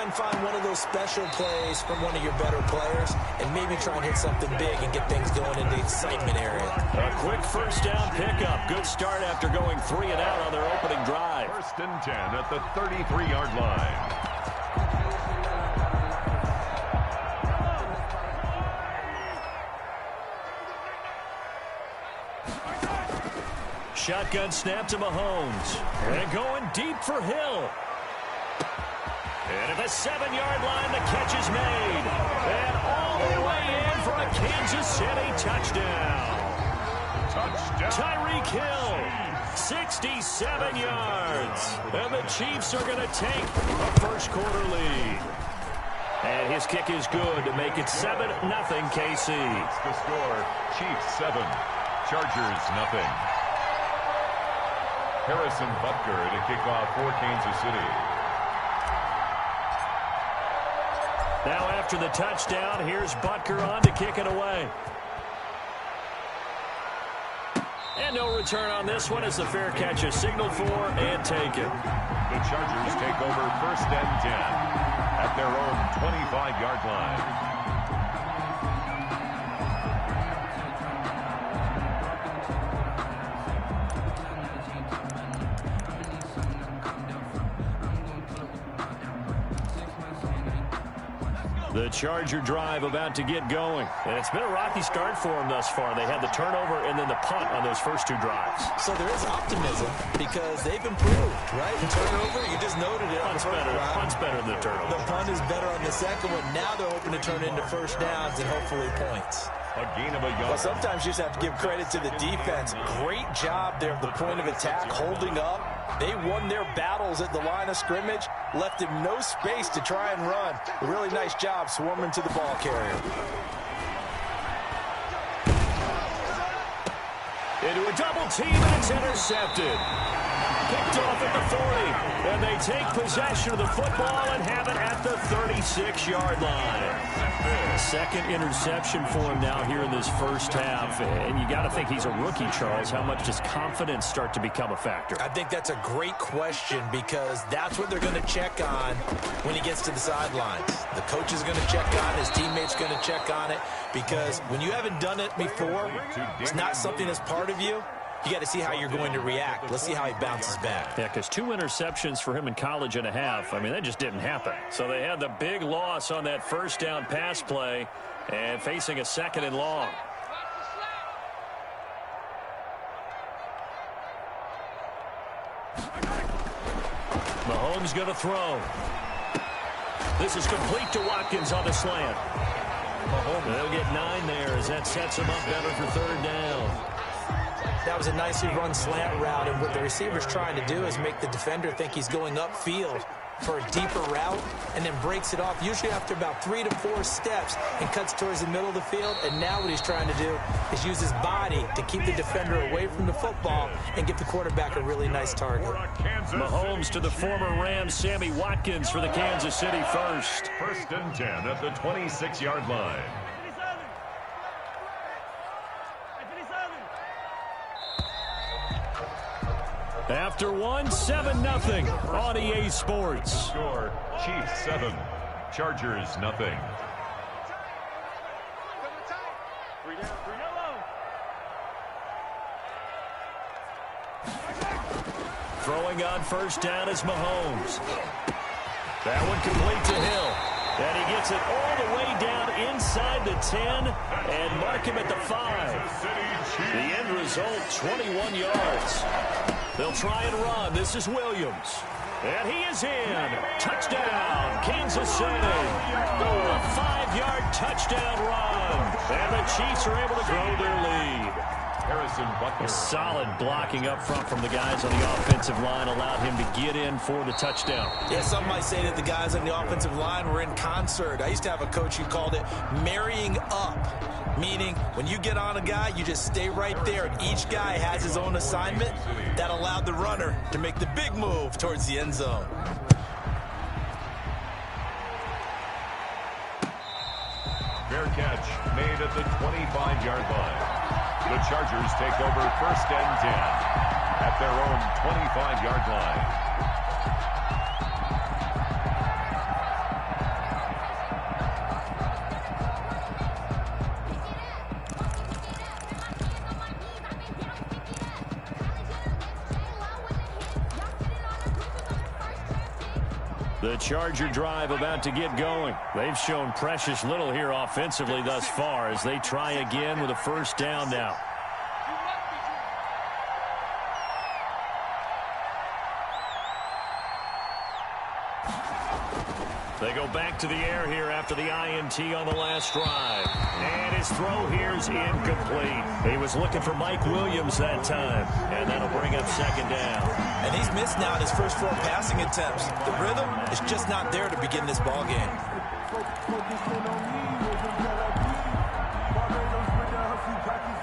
and find one of those special plays from one of your better players and maybe try and hit something big and get things going in the excitement area. A quick first down pickup. Good start after going 3 and out on their opening drive. 1st and 10 at the 33-yard line. Shotgun snap to Mahomes. And going deep for Hill. And at the 7-yard line, the catch is made. And all the way in for a Kansas City touchdown. Tyreek Hill, 67 yards. And the Chiefs are going to take a first-quarter lead. And his kick is good to make it 7-0 KC. It's the score, Chiefs 7, Chargers 0. Harrison Butker to kick off for Kansas City. Now after the touchdown, here's Butker on to kick it away. And no return on this one as the fair catch is signaled for and taken. The Chargers take over 1st and 10 at their own 25-yard line. The Charger drive about to get going. And it's been a rocky start for them thus far. They had the turnover and then the punt on those first 2 drives. So there is optimism because they've improved, right? The turnover, you just noted it. Punt's better than the turnover. The punt is better on the second one. Now they're hoping to turn it into first downs and hopefully points. A gain of a yard. Well, sometimes you just have to give credit to the defense. Great job there at the point of attack, holding up. They won their battles at the line of scrimmage, left him no space to try and run. A really nice job swarming to the ball carrier. Into a double team, and it's intercepted. Picked off at the 40, and they take possession of the football and have it at the 36-yard line. Second interception for him now here in this first half, and you got to think he's a rookie, Charles. How much does confidence start to become a factor? I think that's a great question because that's what they're going to check on when he gets to the sidelines. The coach is going to check on, his teammates going to check on it because when you haven't done it before, it's not something that's part of you. You got to see how you're going to react. Let's see how he bounces back. Yeah, because 2 interceptions for him in college and a half. I mean, that just didn't happen. So they had the big loss on that first down pass play and facing a 2nd and long. Mahomes going to throw. This is complete to Watkins on the slant. They'll get 9 there as that sets him up better for 3rd down. That was a nicely run slant route, and what the receiver's trying to do is make the defender think he's going upfield for a deeper route and then breaks it off, usually after about 3 to 4 steps, and cuts towards the middle of the field. And now what he's trying to do is use his body to keep the defender away from the football and give the quarterback a really nice target. Mahomes to the former Rams, Sammy Watkins for the Kansas City first. 1st and 10 at the 26-yard line. After one, 7-0 on EA Sports. Score, Chiefs 7, Chargers 0. Throwing on first down is Mahomes. That one complete to Hill. And he gets it all the way down inside the 10 and mark him at the 5. The end result, 21 yards. They'll try and run. This is Williams. And he is in. Touchdown, Kansas City. A 5-yard touchdown run. And the Chiefs are able to grow their lead. Harrison Butker. Solid blocking up front from the guys on the offensive line allowed him to get in for the touchdown. Yeah, some might say that the guys on the offensive line were in concert. I used to have a coach who called it marrying up, meaning when you get on a guy, you just stay right there, and each guy has his own assignment. That allowed the runner to make the big move towards the end zone. Fair catch made at the 25-yard line. The Chargers take over 1st and 10 at their own 25-yard line. The Charger drive about to get going. They've shown precious little here offensively thus far as they try again with a first down now. They go back to the air here after the INT on the last drive. And his throw here is incomplete. He was looking for Mike Williams that time. And that'll bring up second down. And he's missed now his first 4 passing attempts. The rhythm is just not there to begin this ball game.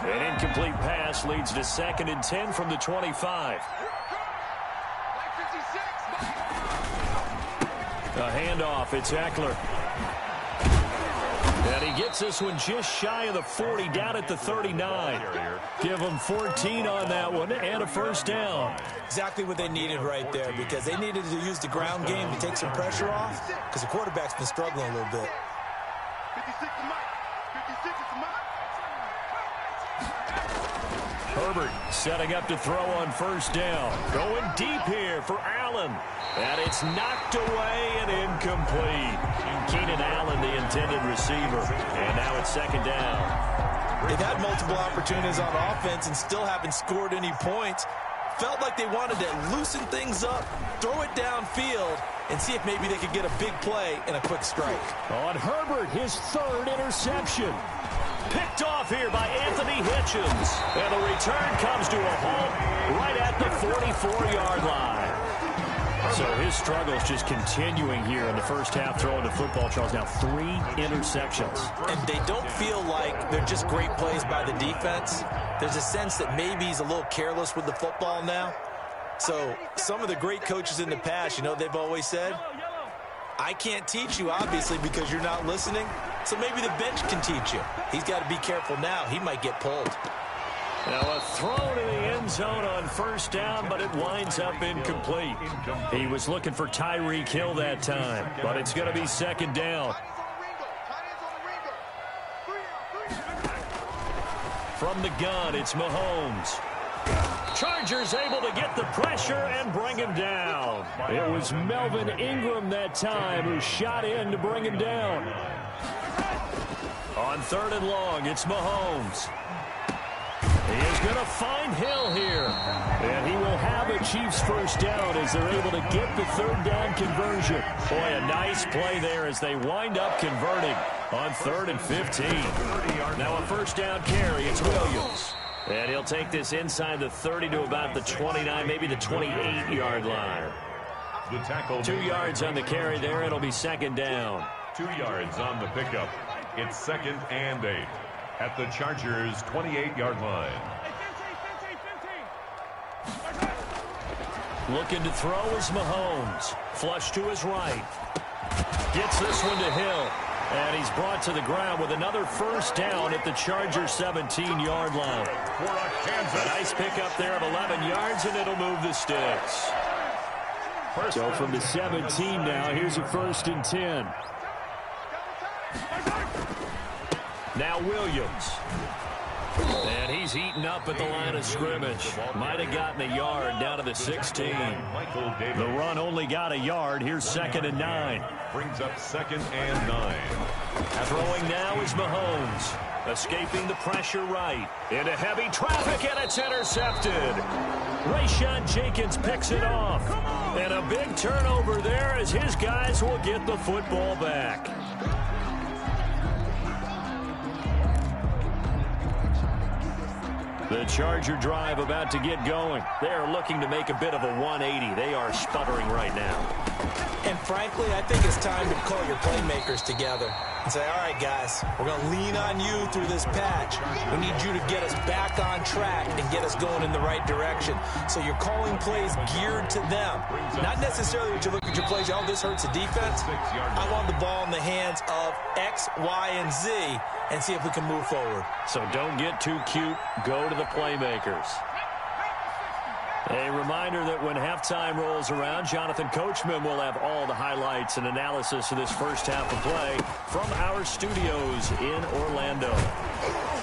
An incomplete pass leads to 2nd and 10 from the 25. A handoff, it's Eckler. And he gets this one just shy of the 40, down at the 39. Give them 14 on that one and a first down. Exactly what they needed right there, because they needed to use the ground game to take some pressure off, because the quarterback's been struggling a little bit. Herbert setting up to throw on first down. Going deep here for Allen. And it's knocked away and incomplete. Keenan Allen, the intended receiver. And now it's second down. They've had multiple opportunities on offense and still haven't scored any points. Felt like they wanted to loosen things up, throw it downfield, and see if maybe they could get a big play and a quick strike. On Herbert, his 3rd interception. Picked off here by Anthony Hitchens. And the return comes to a halt right at the 44-yard line. So his struggles just continuing here in the first half, throwing the football. Charles, now 3 interceptions. And they don't feel like they're just great plays by the defense. There's a sense that maybe he's a little careless with the football now. So some of the great coaches in the past, you know, they've always said, I can't teach you, obviously, because you're not listening. So maybe the bench can teach you. He's got to be careful now. He might get pulled. Now a throw to the end zone on first down, but it winds up incomplete. He was looking for Tyreek Hill that time, but it's going to be second down. From the gun, it's Mahomes. Chargers able to get the pressure and bring him down. It was Melvin Ingram that time who shot in to bring him down. On 3rd and long, it's Mahomes. He is going to find Hill here. And he will have a Chiefs first down as they're able to get the 3rd down conversion. Boy, a nice play there as they wind up converting on 3rd and 15. Now a first down carry, it's Williams. And he'll take this inside the 30 to about the 29, maybe the 28-yard line. The tackle 2 yards on the carry there. It'll be second down. 2 yards on the pickup. It's 2nd and 8 at the Chargers' 28-yard line. Looking to throw is Mahomes. Flush to his right. Gets this one to Hill. And he's brought to the ground with another first down at the Chargers' 17-yard line. A nice pickup there of 11 yards, and it'll move the sticks. So from the 17 now, here's a 1st and 10. Now Williams. And he's heating up at the line of scrimmage. Might have gotten a yard down to the 16. The run only got a yard. Here's 2nd and 9. Brings up 2nd and 9. Throwing now is Mahomes. Escaping the pressure right. Into heavy traffic, and it's intercepted. Rayshon Jenkins picks it off. And a big turnover there as his guys will get the football back. The Charger drive about to get going. They are looking to make a bit of a 180. They are sputtering right now. And frankly, I think it's time to call your playmakers together and say, all right, guys, we're going to lean on you through this patch. We need you to get us back on track and get us going in the right direction. So you're calling plays geared to them. Not necessarily what you look at your plays, oh, this hurts the defense. I want the ball in the hands of X, Y, and Z and see if we can move forward. So don't get too cute. Go to the playmakers. A reminder that when halftime rolls around, Jonathan Coachman will have all the highlights and analysis of this first half of play from our studios in Orlando.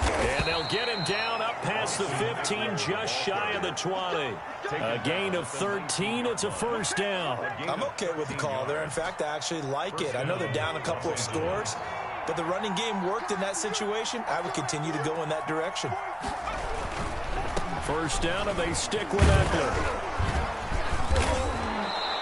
And they'll get him down up past the 15, just shy of the 20. A gain of 13. It's a first down. I'm okay with the call there. In fact, I actually like it. I know they're down a couple of scores, but the running game worked in that situation. I would continue to go in that direction. First down, and they stick with Eckler.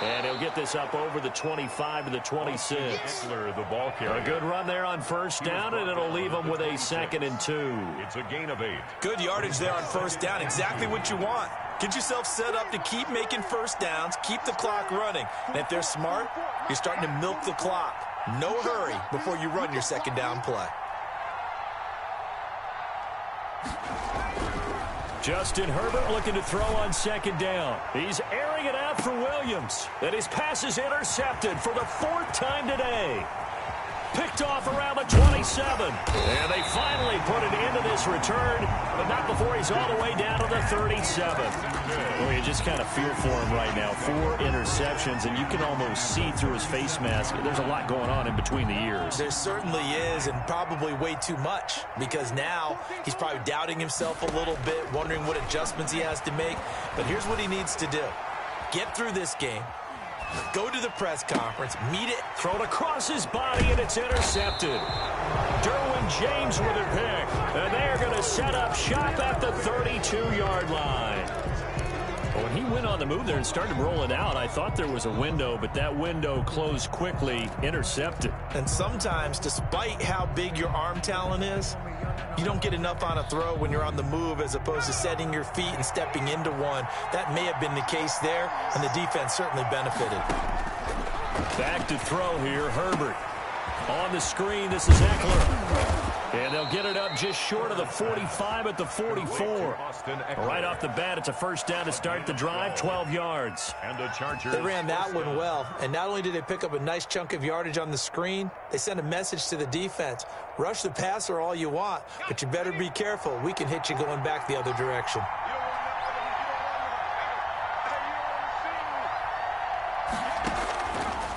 And he'll get this up over the 25 to the 26. Eckler, the ball carrier. A good run there on first down, and it'll leave him with a 2nd and 2. It's a gain of 8. Good yardage there on first down. Exactly what you want. Get yourself set up to keep making first downs, keep the clock running. And if they're smart, you're starting to milk the clock. No hurry before you run your second down play. Justin Herbert looking to throw on second down. He's airing it out for Williams. And his pass is intercepted for the 4th time today. Picked off around the 27. And they finally put it into this return, but not before he's all the way down to the 37. Well, you just kind of feel for him right now. 4 interceptions, and you can almost see through his face mask. There's a lot going on in between the ears. There certainly is, and probably way too much, because now he's probably doubting himself a little bit, wondering what adjustments he has to make. But here's what he needs to do. Get through this game. Go to the press conference, meet it. Thrown across his body, and it's intercepted. Derwin James with a pick. And they're going to set up shop at the 32-yard line. When he went on the move there and started rolling out, I thought there was a window, but that window closed quickly, intercepted. And sometimes, despite how big your arm talent is, you don't get enough on a throw when you're on the move as opposed to setting your feet and stepping into one. That may have been the case there, and the defense certainly benefited. Back to throw here, Herbert. On the screen, this is Eckler. And they'll get it up just short of the 45 at the 44. Right off the bat, it's a first down to start the drive, 12 yards. And the Chargers. They ran that one well, and not only did they pick up a nice chunk of yardage on the screen, they sent a message to the defense. Rush the passer all you want, but you better be careful. We can hit you going back the other direction.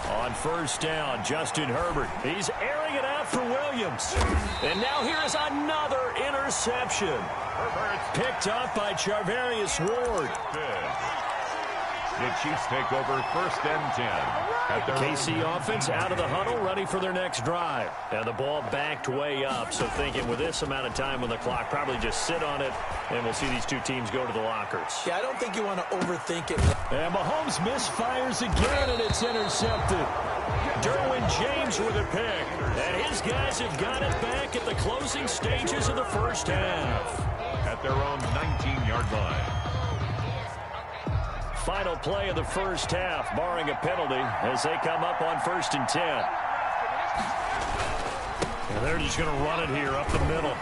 On first down, Justin Herbert. He's airing it out for Williams. And now here is another interception. Picked up by Charvarius Ward. The Chiefs take over first and 10. At their KC offense out of the huddle, ready for their next drive. And the ball backed way up, so thinking with this amount of time on the clock, probably just sit on it, and we'll see these two teams go to the lockers. Yeah, I don't think you want to overthink it. And Mahomes misfires again, and it's intercepted. Derwin James with a pick. And his guys have got it back at the closing stages of the first half. At their own 19-yard line. Final play of the first half, barring a penalty, as they come up on first and 10. And they're just going to run it here up the middle.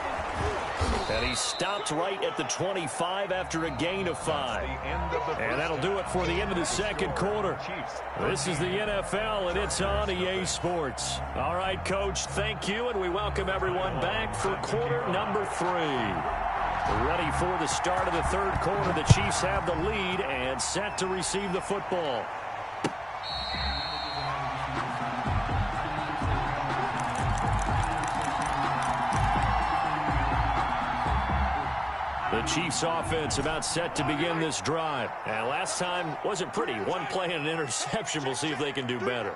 And he stopped right at the 25 after a gain of 5. And that'll do it for the end of the second quarter. This is the NFL, and it's on EA Sports. All right, Coach, thank you, and we welcome everyone back for quarter number 3. Ready for the start of the third quarter. The Chiefs have the lead and set to receive the football. The Chiefs offense about set to begin this drive. And last time wasn't pretty. One play and an interception. We'll see if they can do better.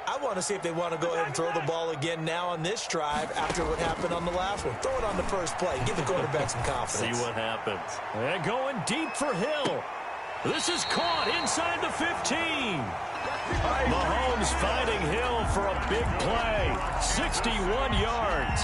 I want to see if they want to go ahead and throw the ball again now on this drive after what happened on the last one. Throw it on the first play. Give the quarterback some confidence. See what happens. And going deep for Hill. This is caught inside the 15. Mahomes finding Hill for a big play. 61 yards.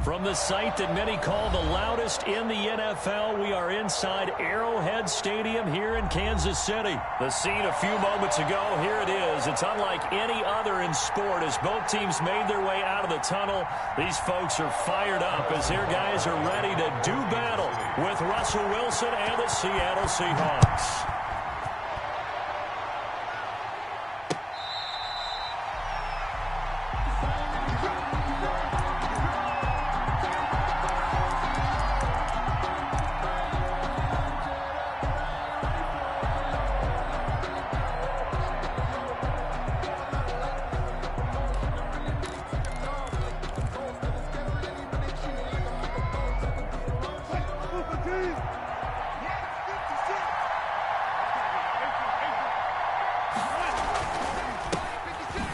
From the site that many call the loudest in the NFL, we are inside Arrowhead Stadium here in Kansas City. The scene a few moments ago, here it is. It's unlike any other in sport as both teams made their way out of the tunnel. These folks are fired up as their guys are ready to do battle with Russell Wilson and the Seattle Seahawks.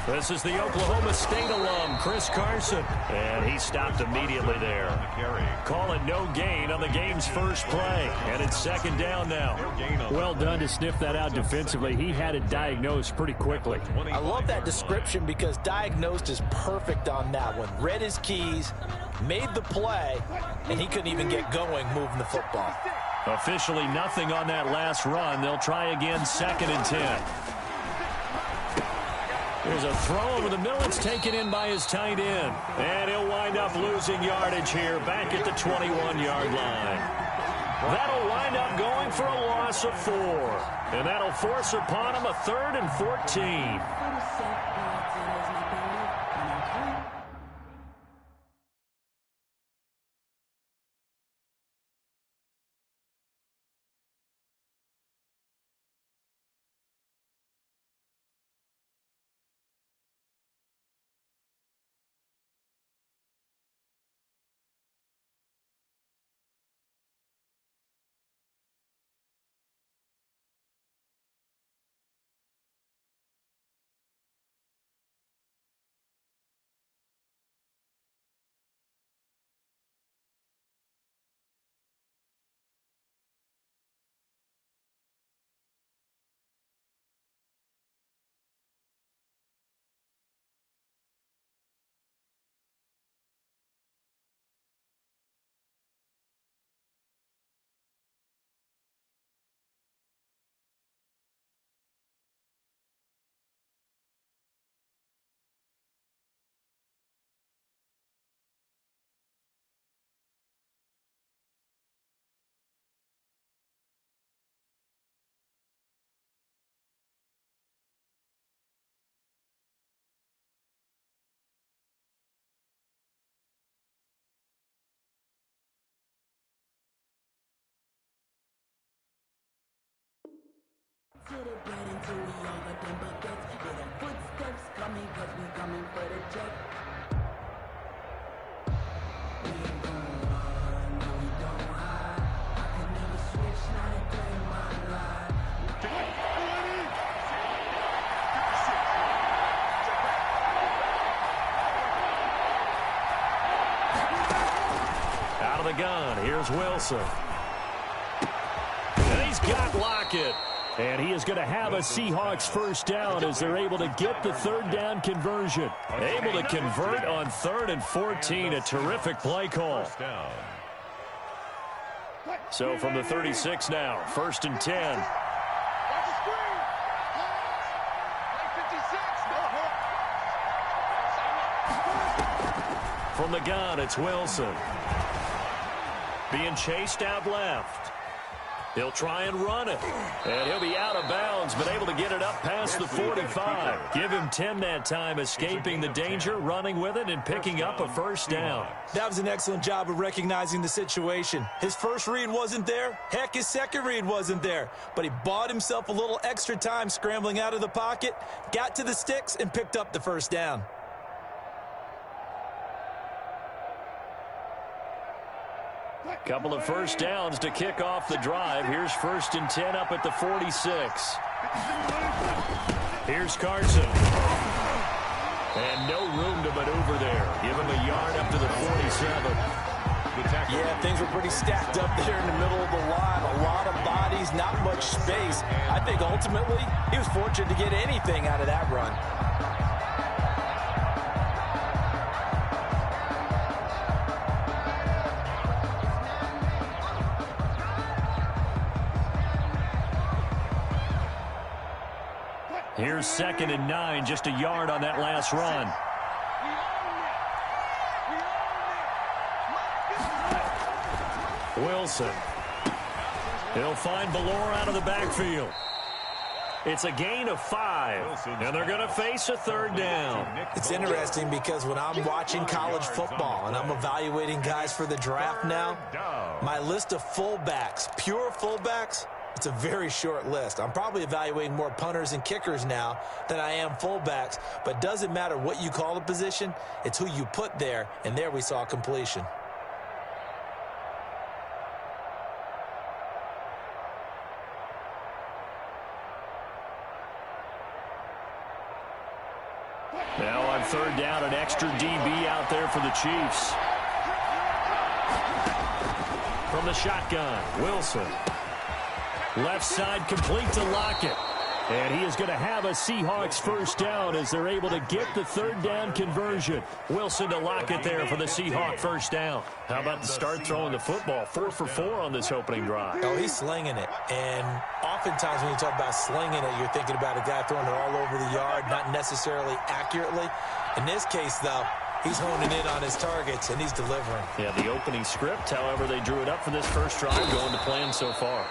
This is the Oklahoma State alum, Chris Carson. And he stopped immediately there. Call it no gain on the game's first play. And it's second down now. Well done to sniff that out defensively. He had it diagnosed pretty quickly. I love that description because diagnosed is perfect on that one. Read his keys, made the play, and he couldn't even get going moving the football. Officially nothing on that last run. They'll try again, 2nd and 10. There's a throw over the middle. It's taken in by his tight end. And he'll wind up losing yardage here back at the 21-yard line. That'll wind up going for a loss of 4. And that'll force upon him a 3rd and 14. To the bed until we all got them buckets. Hear them footsteps coming, cause we coming for the check. We ain't gon' run, no we don't hide. I can never switch, now they play my line. Out of the gun, here's Wilson. And he's got Lockett. And he is going to have a Seahawks first down as they're able to get the 3rd down conversion. Able to convert on 3rd and 14. A terrific play call. So from the 36 now, 1st and 10. From the gun, it's Wilson. Being chased out left. He'll try and run it. And he'll be out of bounds, but able to get it up past the 45. Give him 10 that time, escaping the danger, running with it, and picking up a first down. That was an excellent job of recognizing the situation. His first read wasn't there. Heck, his second read wasn't there. But he bought himself a little extra time scrambling out of the pocket, got to the sticks, and picked up the first down. Couple of first downs to kick off the drive. Here's 1st and 10 up at the 46. Here's Carson. And no room to maneuver there. Give him a yard up to the 47. Yeah, things were pretty stacked up there in the middle of the line. A lot of bodies, not much space. I think ultimately he was fortunate to get anything out of that run. Here's 2nd and 9, just a yard on that last run. Wilson. He'll find Ballore out of the backfield. It's a gain of 5, and they're going to face a 3rd down. It's interesting because when I'm watching college football and I'm evaluating guys for the draft now, my list of fullbacks, pure fullbacks, it's a very short list. I'm probably evaluating more punters and kickers now than I am fullbacks, but it doesn't matter what you call the position, it's who you put there, and there we saw completion. Now on 3rd down, an extra DB out there for the Chiefs. From the shotgun, Wilson. Left side complete to Lockett. And he is going to have a Seahawks 1st down as they're able to get the 3rd down conversion. Wilson to Lockett there for the Seahawk 1st down. How about the start throwing the football? 4 for 4 on this opening drive. Oh, he's slinging it. And oftentimes when you talk about slinging it, you're thinking about a guy throwing it all over the yard, not necessarily accurately. In this case, though, he's honing in on his targets, and he's delivering. Yeah, the opening script, however, they drew it up for this first drive, going to plan so far.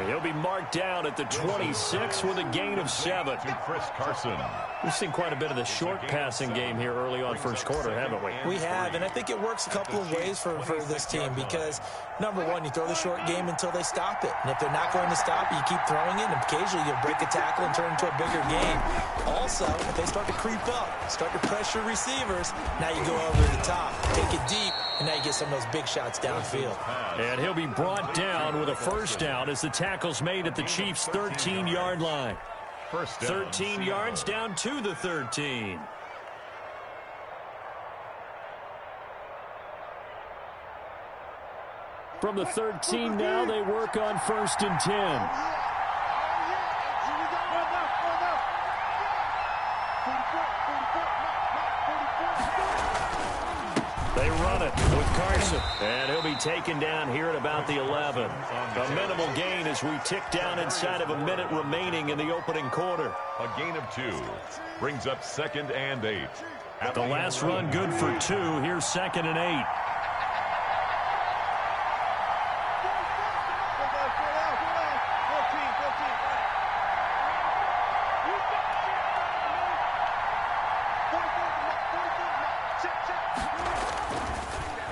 He'll be marked down at the 26 with a gain of 7. To Chris Carson. We've seen quite a bit of the short passing game here early on first quarter, haven't we? We have, and I think it works a couple of ways for this team because, number one, you throw the short game until they stop it. And if they're not going to stop it, you keep throwing it, and occasionally you'll break a tackle and turn it into a bigger game. Also, if they start to creep up, start to pressure receivers, now you go over the top, take it deep, and now you get some of those big shots downfield. And he'll be brought down with a 1st down as the tackle's made at the Chiefs' 13-yard line. 13 yards down to the 13. From the 13 now, they work on 1st and 10. They run it with Carson. And he'll be taken down here at about the 11. A minimal gain as we tick down inside of a minute remaining in the opening quarter. A gain of 2 brings up 2nd and 8. The last run good for 2. Here's 2nd and 8.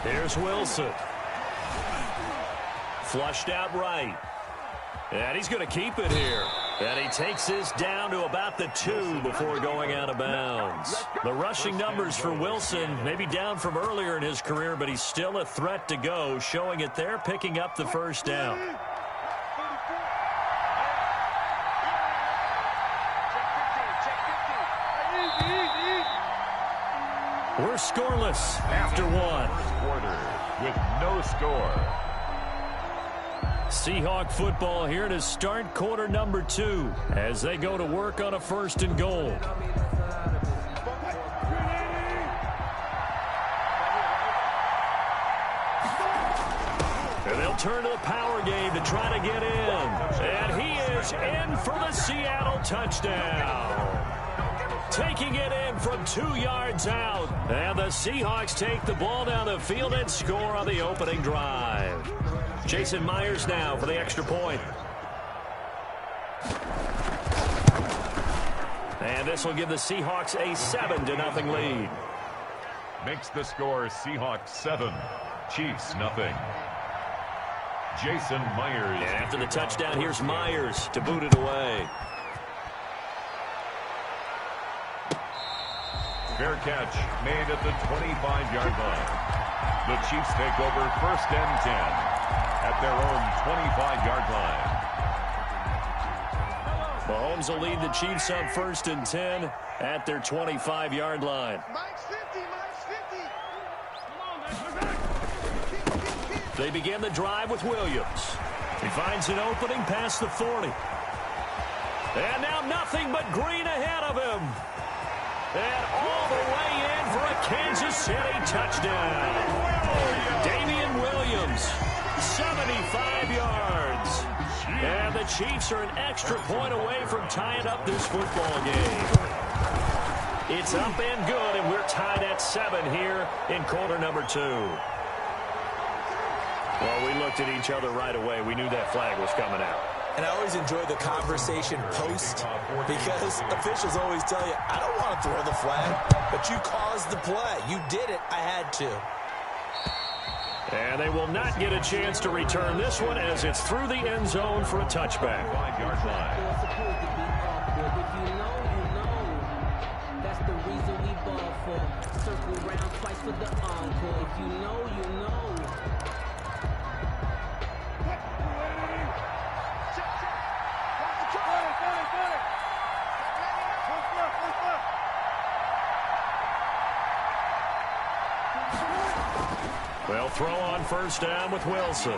Here's Wilson. Flushed out right. And he's going to keep it here. And he takes this down to about the 2 before going out of bounds. The rushing numbers for Wilson maybe down from earlier in his career, but he's still a threat to go, showing it there, picking up the 1st down. We're scoreless after 1. Quarter with no score. Seahawk football here to start quarter number 2 as they go to work on a 1st and goal. And they'll turn to the power game to try to get in. And he is in for the Seattle touchdown. Taking it in from 2 yards out. And the Seahawks take the ball down the field and score on the opening drive. Jason Myers now for the extra point. And this will give the Seahawks a 7-0 lead. Makes the score Seahawks 7, Chiefs nothing. Jason Myers. And after the touchdown, here's Myers to boot it away. Fair catch made at the 25-yard line. The Chiefs take over 1st and 10 at their own 25-yard line. Mahomes will lead the Chiefs on 1st and 10 at their 25-yard line. They begin the drive with Williams. He finds an opening past the 40. And now nothing but green ahead of him. And all the way in for a Kansas City touchdown. Damian Williams, 75 yards. And the Chiefs are an extra point away from tying up this football game. It's up and good, and we're tied at 7 here in quarter number 2. Well, we looked at each other right away. We knew that flag was coming out. And I always enjoy the conversation post because officials always tell you, I don't want to throw the flag, but you caused the play. You did it. I had to. And they will not get a chance to return this one as it's through the end zone for a touchback. 5-yard line. That's the reason we ball for. Circle round twice for the encore. If you know, you know. They'll throw on first down with Wilson.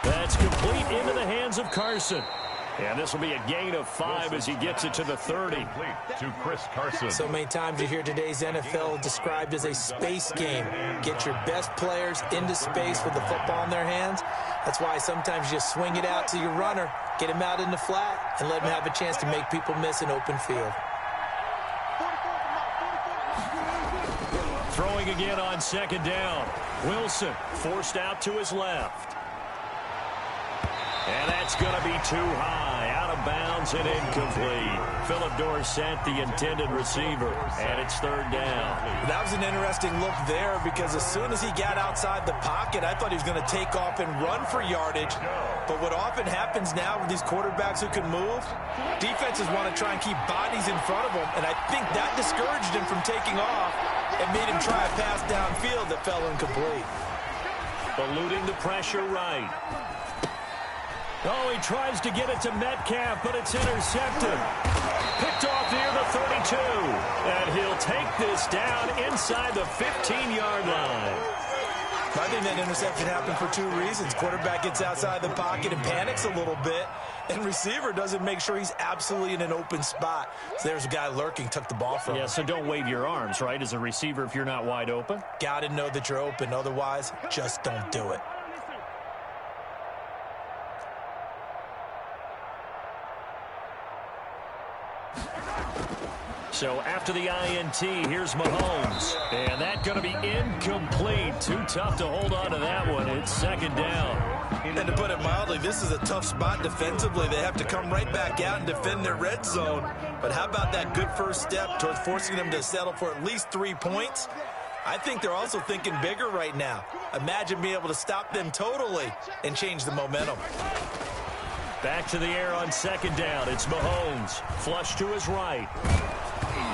That's complete into the hands of Carson. And this will be a gain of 5 as he gets it to the 30. To Chris Carson. So many times you hear today's NFL described as a space game. Get your best players into space with the football in their hands. That's why sometimes you just swing it out to your runner, get him out in the flat, and let him have a chance to make people miss an open field. Throwing again on second down. Wilson forced out to his left. And that's going to be too high. Out of bounds and incomplete. Philip Dorsett, the intended receiver. And it's third down. That was an interesting look there because as soon as he got outside the pocket, I thought he was going to take off and run for yardage. But what often happens now with these quarterbacks who can move, defenses want to try and keep bodies in front of them. And I think that discouraged him from taking off and made him try a pass downfield that fell incomplete. Eluding the pressure right. Oh, he tries to get it to Metcalf, but it's intercepted. Picked off near the 32. And he'll take this down inside the 15-yard line. I think that interception happened for 2 reasons. Quarterback gets outside the pocket and panics a little bit, and receiver doesn't make sure he's absolutely in an open spot. So there's a guy lurking, took the ball from him. Yeah, so don't wave your arms, right, as a receiver if you're not wide open? Got to know that you're open. Otherwise, just don't do it. So after the INT, here's Mahomes. And that's going to be incomplete. Too tough to hold on to that one. It's second down. And to put it mildly, this is a tough spot defensively. They have to come right back out and defend their red zone. But how about that good first step towards forcing them to settle for at least 3 points? I think they're also thinking bigger right now. Imagine being able to stop them totally and change the momentum. Back to the air on second down. It's Mahomes. Flush to his right.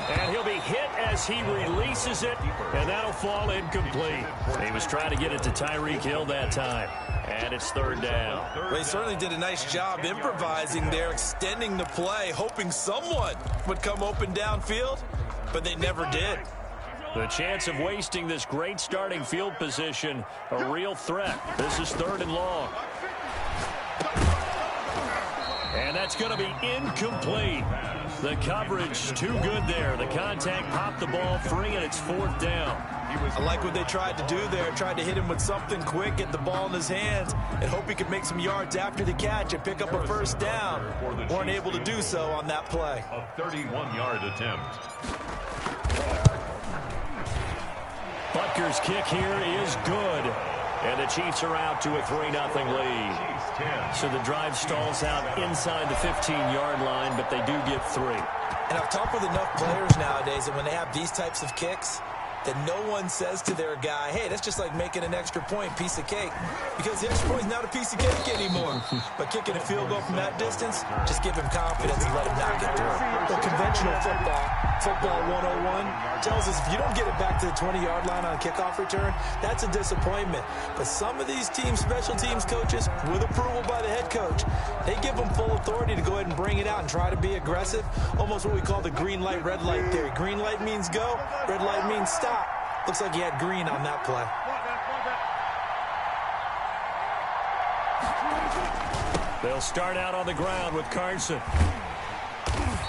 And he'll be hit as he releases it, and that'll fall incomplete. He was trying to get it to Tyreek Hill that time, and it's third down. Well, he certainly did a nice job improvising there, extending the play, hoping someone would come open downfield, but they never did. The chance of wasting this great starting field position, a real threat. This is third and long. And that's going to be incomplete. The coverage too good there. The contact popped the ball free, and it's fourth down. I like what they tried to do there. Tried to hit him with something quick, get the ball in his hands, and hope he could make some yards after the catch and pick up a first down. Weren't able to do so on that play. A 31-yard attempt. Butker's kick here is good. And the Chiefs are out to a 3-0 lead. So the drive stalls out inside the 15-yard line, but they do get 3. And I've talked with enough players nowadays, and when they have these types of kicks, that no one says to their guy, hey, that's just like making an extra point, piece of cake. Because the extra point is not a piece of cake anymore. But kicking a field goal from that distance, just give him confidence and let him not get through. Well, conventional football 101, tells us if you don't get it back to the 20-yard line on a kickoff return, that's a disappointment. But some of these teams, special teams coaches, with approval by the head coach, they give them full authority to go ahead and bring it out and try to be aggressive. Almost what we call the green light, red light theory. Green light means go, red light means stop. Looks like he had green on that play. They'll start out on the ground with Carson.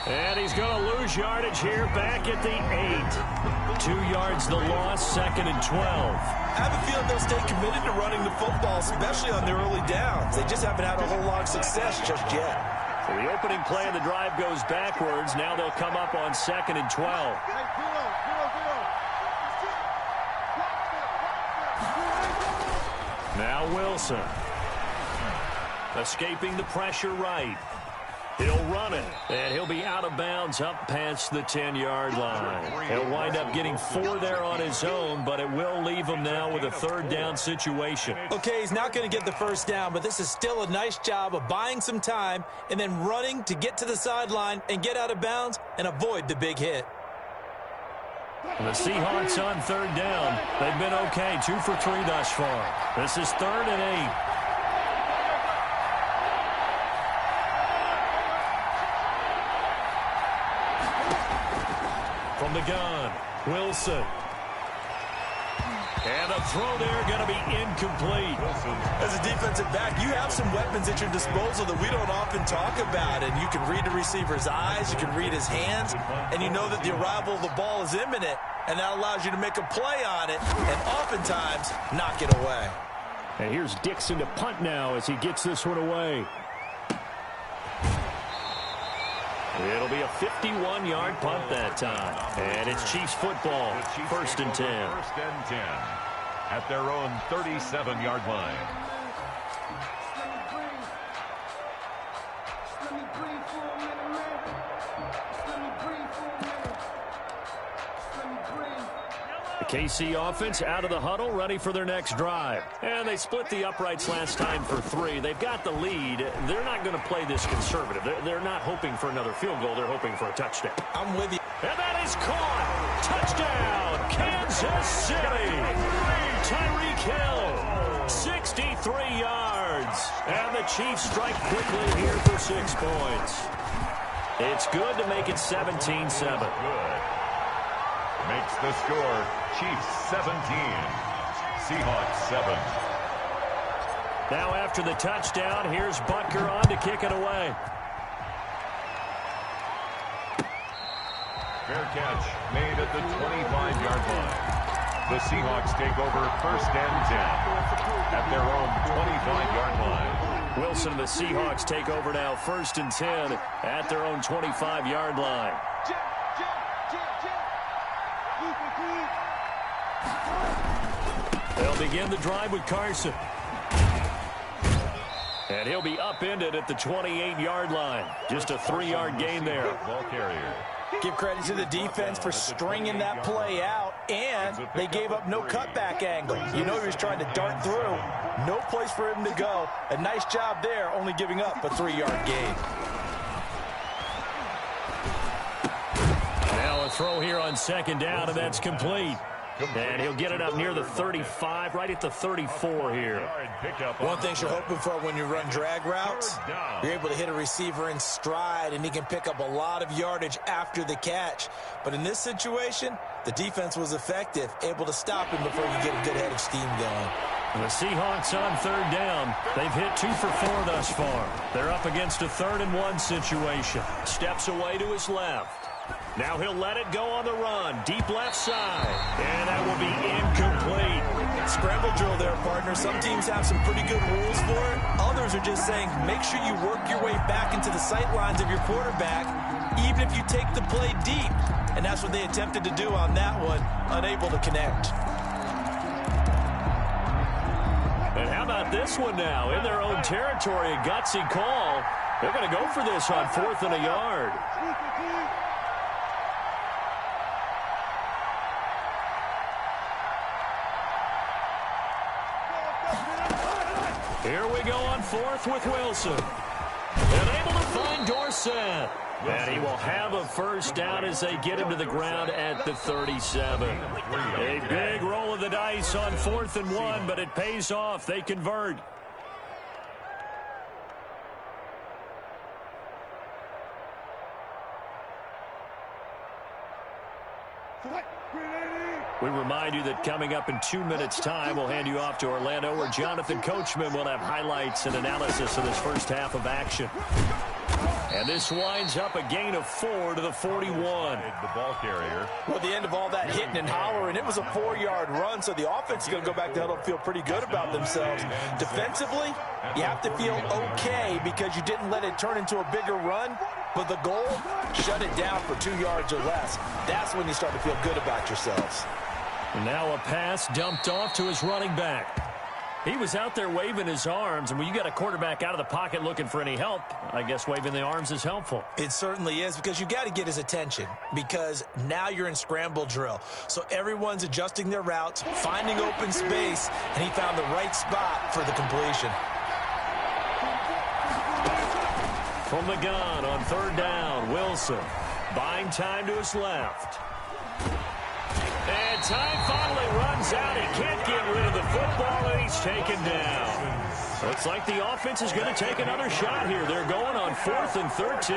And he's going to lose yardage here back at the 8. 2 yards the loss, 2nd and 12. I have a feeling they'll stay committed to running the football, especially on their early downs. They just haven't had a whole lot of success just yet. So the opening play of the drive goes backwards. Now they'll come up on 2nd and 12. Now Wilson. Escaping the pressure right. He'll run it, and he'll be out of bounds up past the 10-yard line. He'll wind up getting 4 there on his own, but it will leave him now with a 3rd down situation. Okay, he's not going to get the first down, but this is still a nice job of buying some time and then running to get to the sideline and get out of bounds and avoid the big hit. And the Seahawks on 3rd down. They've been okay, 2 for 3 thus far. This is 3rd and 8. From the gun, Wilson. And a throw there going to be incomplete. As a defensive back, you have some weapons at your disposal that we don't often talk about. And you can read the receiver's eyes, you can read his hands, and you know that the arrival of the ball is imminent. And that allows you to make a play on it and oftentimes knock it away. And here's Dixon to punt now as he gets this one away. It'll be a 51-yard punt that time. And it's Chiefs football, 1st and 10. 1st and 10 at their own 37-yard line. The KC offense out of the huddle, ready for their next drive. And they split the uprights last time for 3. They've got the lead. They're not going to play this conservative. They're not hoping for another field goal. They're hoping for a touchdown. I'm with you. And that is caught. Touchdown, Kansas City. Tyreek Hill, 63 yards. And the Chiefs strike quickly here for 6 points. It's good to make it 17-7. Good. Makes the score Chiefs 17, Seahawks 7. Now after the touchdown, here's Butker on to kick it away. Fair catch made at the 25-yard line. The Seahawks take over 1st and 10 at their own 25-yard line. Wilson and the Seahawks take over now 1st and 10 at their own 25-yard line. They'll begin the drive with Carson. And he'll be upended at the 28-yard line. Just a 3-yard gain there. Ball carrier. Give credit to the defense for stringing that play out, and they gave up no cutback angle. You know he was trying to dart through. No place for him to go. A nice job there, only giving up a 3-yard gain. Now a throw here on 2nd down, and that's complete. And he'll get it up near the 35, right at the 34 here. One thing you're hoping for when you run drag routes, you're able to hit a receiver in stride, and he can pick up a lot of yardage after the catch. But in this situation, the defense was effective, able to stop him before you get a good head of steam going. The Seahawks on 3rd down. They've hit 2 for 4 thus far. They're up against a 3rd and 1 situation. Steps away to his left. Now he'll let it go on the run. Deep left side. And that will be incomplete. Scramble drill there, partner. Some teams have some pretty good rules for it. Others are just saying make sure you work your way back into the sight lines of your quarterback, even if you take the play deep. And that's what they attempted to do on that one, unable to connect. And how about this one now? In their own territory, a gutsy call. They're going to go for this on 4th and a yard. Here we go on 4th with Wilson. And able to find Dorsett. And he will have a 1st down as they get him to the ground at the 37. A big roll of the dice on 4th and 1, but it pays off. They convert. We remind you that coming up in 2 minutes' time, we'll hand you off to Orlando, where Jonathan Coachman will have highlights and analysis of this first half of action. And this winds up a gain of 4 to the 41. The ball carrier. Well, at the end of all that hitting and hollering, it was a 4-yard run, so the offense is going to go back to huddle and feel pretty good about themselves. Defensively, you have to feel okay because you didn't let it turn into a bigger run, but the goal, shut it down for 2 yards or less. That's when you start to feel good about yourselves. And now a pass dumped off to his running back. He was out there waving his arms, and when you got a quarterback out of the pocket looking for any help, I guess waving the arms is helpful. It certainly is, because you got to get his attention, because now you're in scramble drill. So everyone's adjusting their routes, finding open space, and he found the right spot for the completion. From the gun on 3rd down, Wilson buying time to his left. And time finally runs out. He can't get rid of the football, and he's taken down. Looks like the offense is going to take another shot here. They're going on 4th and 13.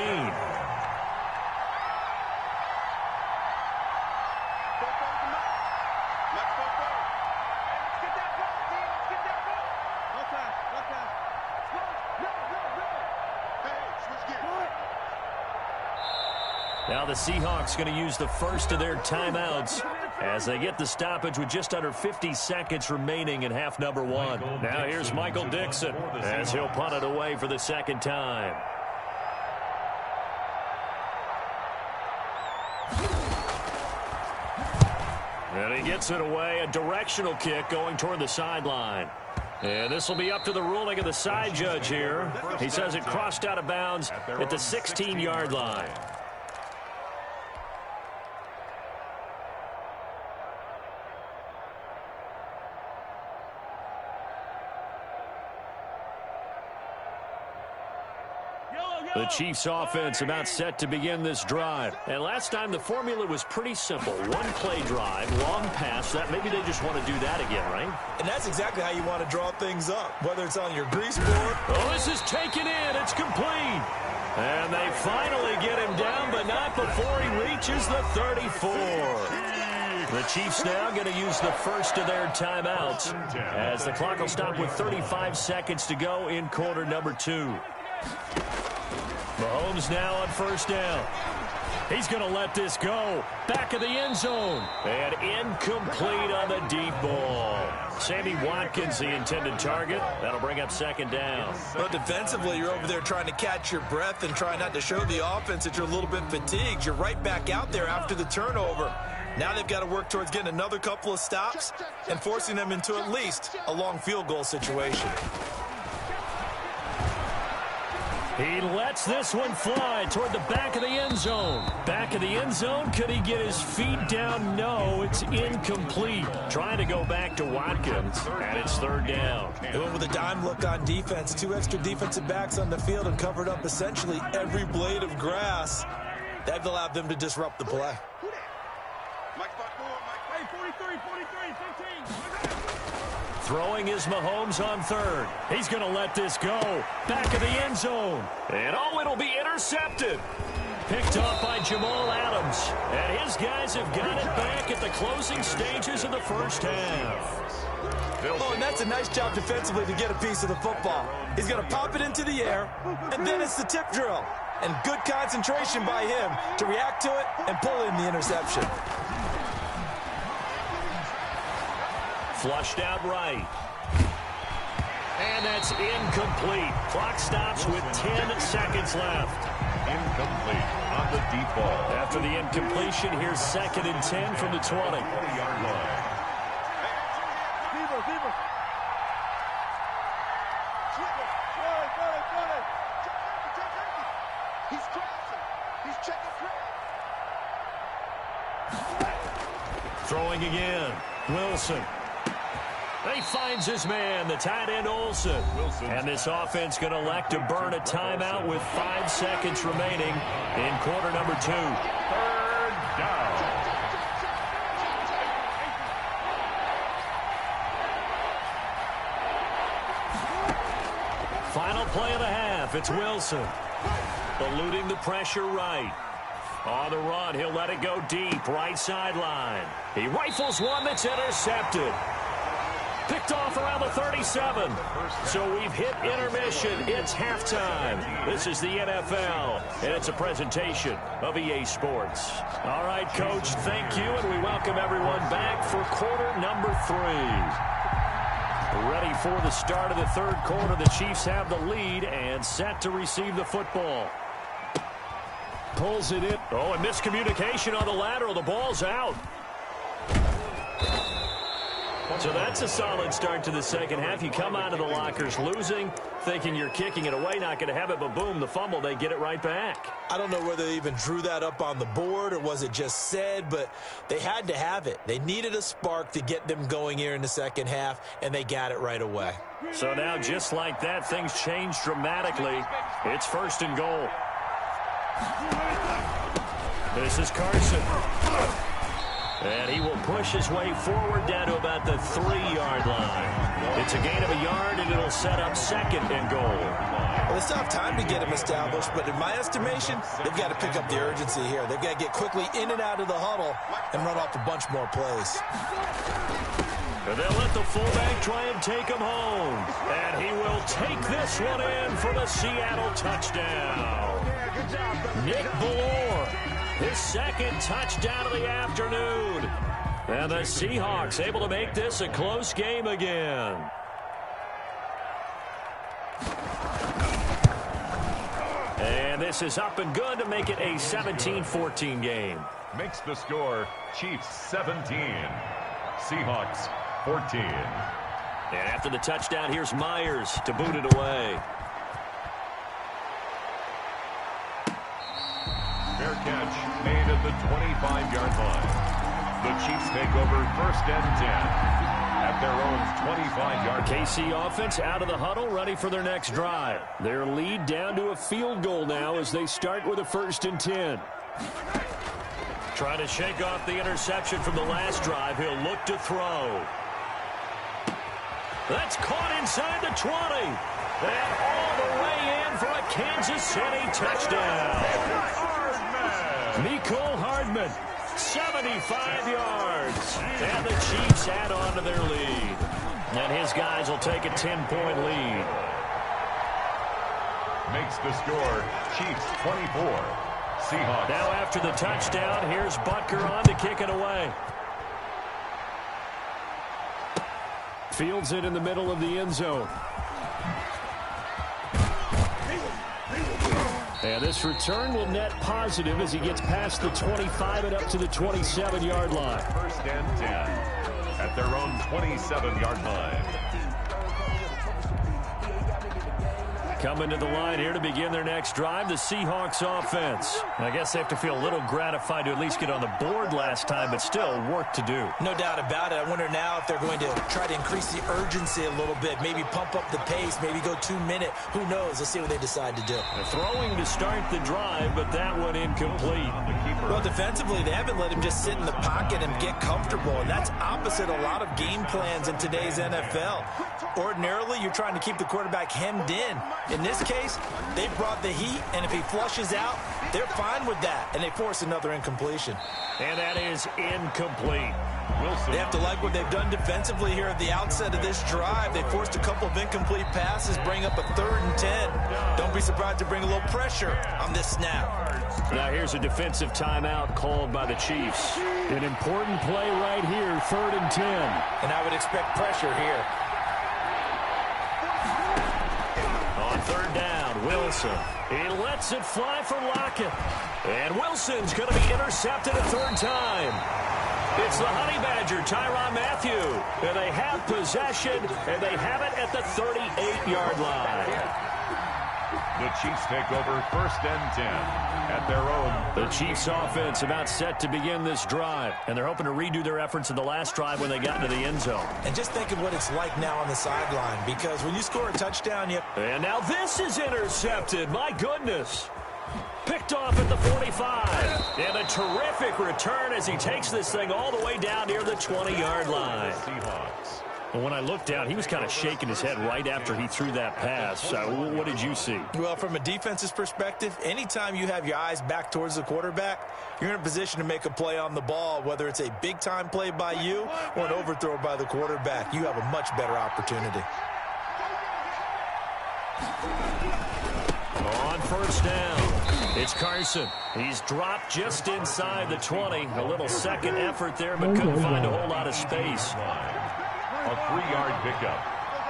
Now the Seahawks going to use the first of their timeouts as they get the stoppage with just under 50 seconds remaining in half number 1. Now here's Michael Dixon as he'll punt it away for the 2nd time. And he gets it away, a directional kick going toward the sideline. And this will be up to the ruling of the side judge here. He says it crossed out of bounds at the 16-yard line. The Chiefs offense about set to begin this drive. And last time the formula was pretty simple. 1-play drive, long pass. That maybe they just want to do that again, right? And that's exactly how you want to draw things up, whether it's on your grease board. Oh, this is taken in. It's complete. And they finally get him down, but not before he reaches the 34. The Chiefs now going to use the first of their timeouts as the clock will stop with 35 seconds to go in quarter number 2. Mahomes now on 1st down. He's going to let this go. Back of the end zone. And incomplete on the deep ball. Sammy Watkins, the intended target. That'll bring up 2nd down. But defensively, you're over there trying to catch your breath and try not to show the offense that you're a little bit fatigued. You're right back out there after the turnover. Now they've got to work towards getting another couple of stops and forcing them into at least a long field goal situation. He lets this one fly toward the back of the end zone. Back of the end zone. Could he get his feet down? No, it's incomplete. Trying to go back to Watkins, and it's 3rd down. They went with a dime look on defense. 2 extra defensive backs on the field and covered up essentially every blade of grass. That allowed them to disrupt the play. Throwing is Mahomes on 3rd. He's going to let this go. Back of the end zone. And oh, it'll be intercepted. Picked off by Jamal Adams. And his guys have got it back at the closing stages of the first half. Oh, and that's a nice job defensively to get a piece of the football. He's going to pop it into the air, and then it's the tip drill. And good concentration by him to react to it and pull in the interception. Flushed out right. And that's incomplete. Clock stops with 10 seconds left. Incomplete on the deep ball. After the incompletion, here's 2nd and 10 from the 20. 20-yard line. Throwing again. Wilson. He finds his man, the tight end Olsen. And this offense going to elect to burn a timeout with 5 seconds remaining in quarter number 2. 3rd down. Final play of the half. It's Wilson. Eluding the pressure right. On the run, he'll let it go deep, right sideline. He rifles one that's intercepted. Picked off around the 37. So we've hit intermission. It's halftime. This is the NFL, and it's a presentation of EA Sports. All right, Coach, thank you, and we welcome everyone back for quarter number 3. Ready for the start of the third quarter. The Chiefs have the lead and set to receive the football. Pulls it in. Oh, and miscommunication on the lateral. The ball's out. So that's a solid start to the second half. You come out of the lockers losing, thinking you're kicking it away, not going to have it, but boom, the fumble, they get it right back. I don't know whether they even drew that up on the board or was it just said, but they had to have it. They needed a spark to get them going here in the second half, and they got it right away. So now, just like that, things change dramatically. It's 1st and goal. This is Carson. And he will push his way forward down to about the 3-yard line. It's a gain of a yard, and it'll set up 2nd and goal. Well, they still have time to get him established, but in my estimation, they've got to pick up the urgency here. They've got to get quickly in and out of the huddle and run off a bunch more plays. And they'll let the fullback try and take him home. And he will take this one in for the Seattle touchdown. Nick Ballore, his 2nd touchdown of the afternoon. And the Seahawks able to make this a close game again. And this is up and good to make it a 17-14 game. Makes the score Chiefs 17, Seahawks 14. And after the touchdown, here's Myers to boot it away. Fair catch made at the 25-yard line. The Chiefs take over 1st and 10 at their own 25-yard line. KC offense out of the huddle, ready for their next drive. Their lead down to a field goal now as they start with a 1st and 10. Trying to shake off the interception from the last drive. He'll look to throw. That's caught inside the 20. And all the way in for a Kansas City touchdown. Mecole Hardman, 75 yards. And the Chiefs add on to their lead. And his guys will take a 10-point lead. Makes the score Chiefs 24, Seahawks. Now after the touchdown, here's Butker on to kick it away. Fields it in the middle of the end zone. And this return will net positive as he gets past the 25 and up to the 27-yard line. 1st and 10 at their own 27-yard line. Coming to the line here to begin their next drive, the Seahawks offense. I guess they have to feel a little gratified to at least get on the board last time, but still work to do. No doubt about it. I wonder now if they're going to try to increase the urgency a little bit, maybe pump up the pace, maybe go 2-minute. Who knows? Let's see what they decide to do. They're throwing to start the drive, but that one incomplete. Well, defensively, they haven't let him just sit in the pocket and get comfortable, and that's opposite a lot of game plans in today's NFL. Ordinarily, you're trying to keep the quarterback hemmed in. In this case, they brought the heat, and if he flushes out, they're fine with that, and they force another incompletion. And that is incomplete. Wilson. They have to like what they've done defensively here at the outset of this drive. They forced a couple of incomplete passes, bring up a 3rd and 10. Don't be surprised to bring a little pressure on this snap. Now here's a defensive timeout called by the Chiefs. An important play right here, 3rd and 10. And I would expect pressure here. On 3rd down, Wilson. He lets it fly for Lockett. And Wilson's going to be intercepted a 3rd time. It's the Honey Badger, Tyrann Mathieu. And they have possession, and they have it at the 38-yard line. The Chiefs take over 1st and 10 at their own. The Chiefs offense about set to begin this drive, and they're hoping to redo their efforts in the last drive when they got into the end zone. And just think of what it's like now on the sideline, because when you score a touchdown, And now this is intercepted. My goodness. Picked off at the 45. And a terrific return as he takes this thing all the way down near the 20-yard line. Seahawks. Well, when I looked down, he was kind of shaking his head right after he threw that pass. What did you see? Well, from a defense's perspective, anytime you have your eyes back towards the quarterback, you're in a position to make a play on the ball, whether it's a big-time play by you or an overthrow by the quarterback. You have a much better opportunity. On first down, it's Carson. He's dropped just inside the 20. A little second effort there, but couldn't find a whole lot of space. A 3-yard pickup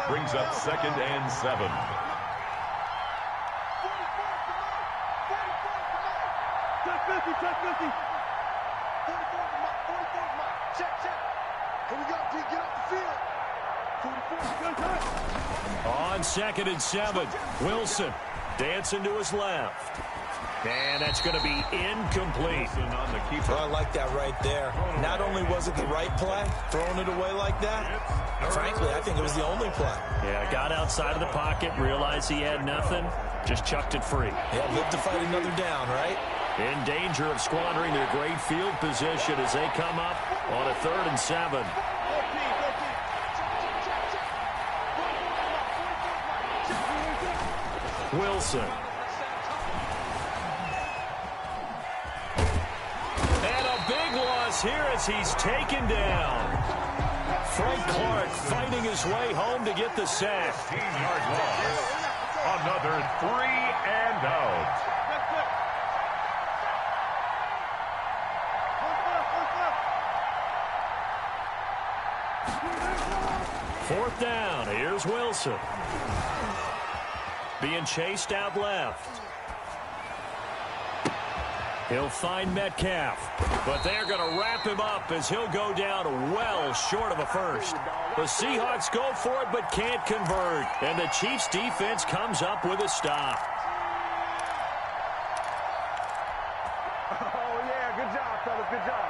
brings up 2nd and 7. Check 50. Check. Here we go, D. Get off the field. 44. On 2nd and 7, Wilson dancing to his left. And that's going to be incomplete. Well, I like that right there. Not only was it the right play, throwing it away like that, frankly, I think it was the only play. Yeah, got outside of the pocket, realized he had nothing, just chucked it free. Yeah, live to fight another down, right? In danger of squandering their great field position as they come up on a 3rd and 7. Wilson. And a big loss here as he's taken down. Frank Clark fighting his way home to get the sack. 15-yard loss. Another 3 and out. Fourth down. Here's Wilson. Being chased out left. He'll find Metcalf, but they're going to wrap him up as he'll go down well short of a first. The Seahawks go for it but can't convert, and the Chiefs defense comes up with a stop. Oh, yeah, good job, fellas, good job.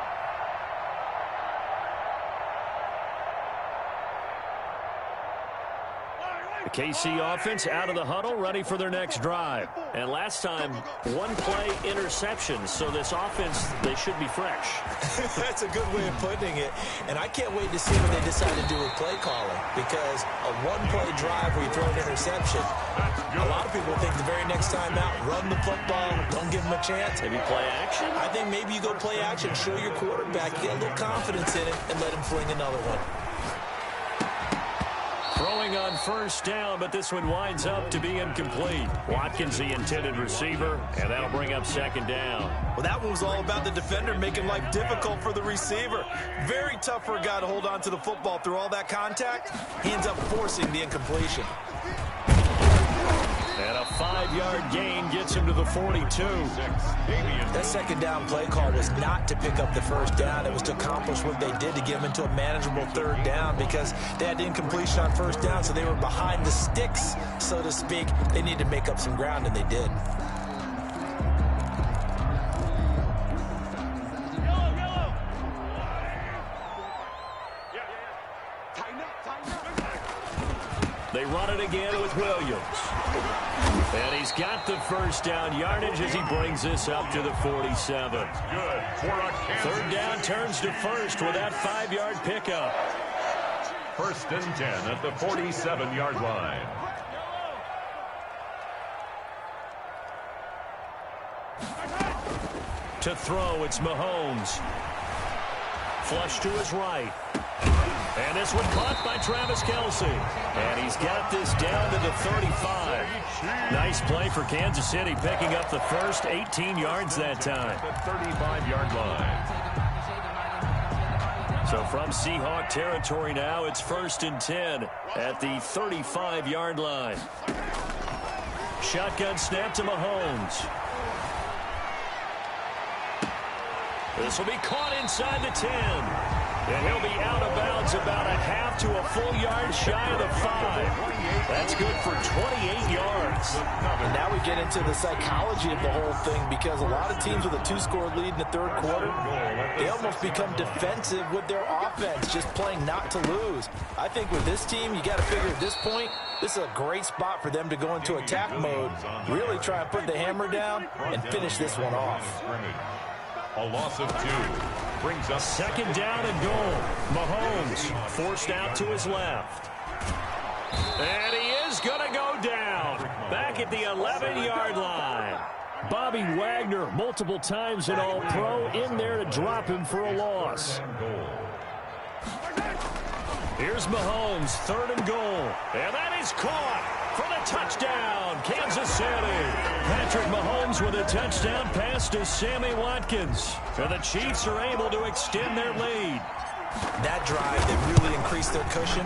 The KC offense out of the huddle, ready for their next drive. And last time, one play interception, so this offense, they should be fresh. That's a good way of putting it. And I can't wait to see what they decide to do with play calling, because a one-play drive where you throw an interception, a lot of people think the very next time out, run the football, don't give them a chance. Maybe play action? I think maybe you go play action, show your quarterback, get a little confidence in it, and let him fling another one. Throwing on first down, but this one winds up to be incomplete. Watkins, the intended receiver, and that'll bring up 2nd down. Well, that one was all about the defender making life difficult for the receiver. Very tough for a guy to hold on to the football through all that contact. He ends up forcing the incompletion. And a 5-yard gain gets him to the 42. That 2nd down play call was not to pick up the first down. It was to accomplish what they did to get them into a manageable 3rd down, because they had incompletion on first down, so they were behind the sticks, so to speak. They needed to make up some ground, and they did. They run it again with Williams. And he's got the first down yardage as he brings this up to the 47. Good for a 3rd down turns to first with that 5-yard pickup. 1st and 10 at the 47-yard line. To throw, it's Mahomes. Flush to his right. And this one caught by Travis Kelce. And he's got this down to the 35. Nice play for Kansas City, picking up the first 18 yards that time. The 35-yard line. So from Seahawk territory now, it's 1st and 10 at the 35-yard line. Shotgun snap to Mahomes. This will be caught inside the 10. And he'll be out of bounds about a half to a full yard shy of the 5. That's good for 28 yards. And now we get into the psychology of the whole thing, because a lot of teams with a 2-score lead in the 3rd quarter, they almost become defensive with their offense, just playing not to lose. I think with this team, you got to figure at this point, this is a great spot for them to go into attack mode, really try and put the hammer down and finish this one off. A loss of 2. brings up second down and goal. Mahomes forced out to his left. And he is going to go down back at the 11-yard line. Bobby Wagner multiple times in All-Pro in there to drop him for a loss. Here's Mahomes, third and goal. And that is caught for the touchdown, Kansas City. Patrick Mahomes with a touchdown pass to Sammy Watkins. And the Chiefs are able to extend their lead. That drive that really increased their cushion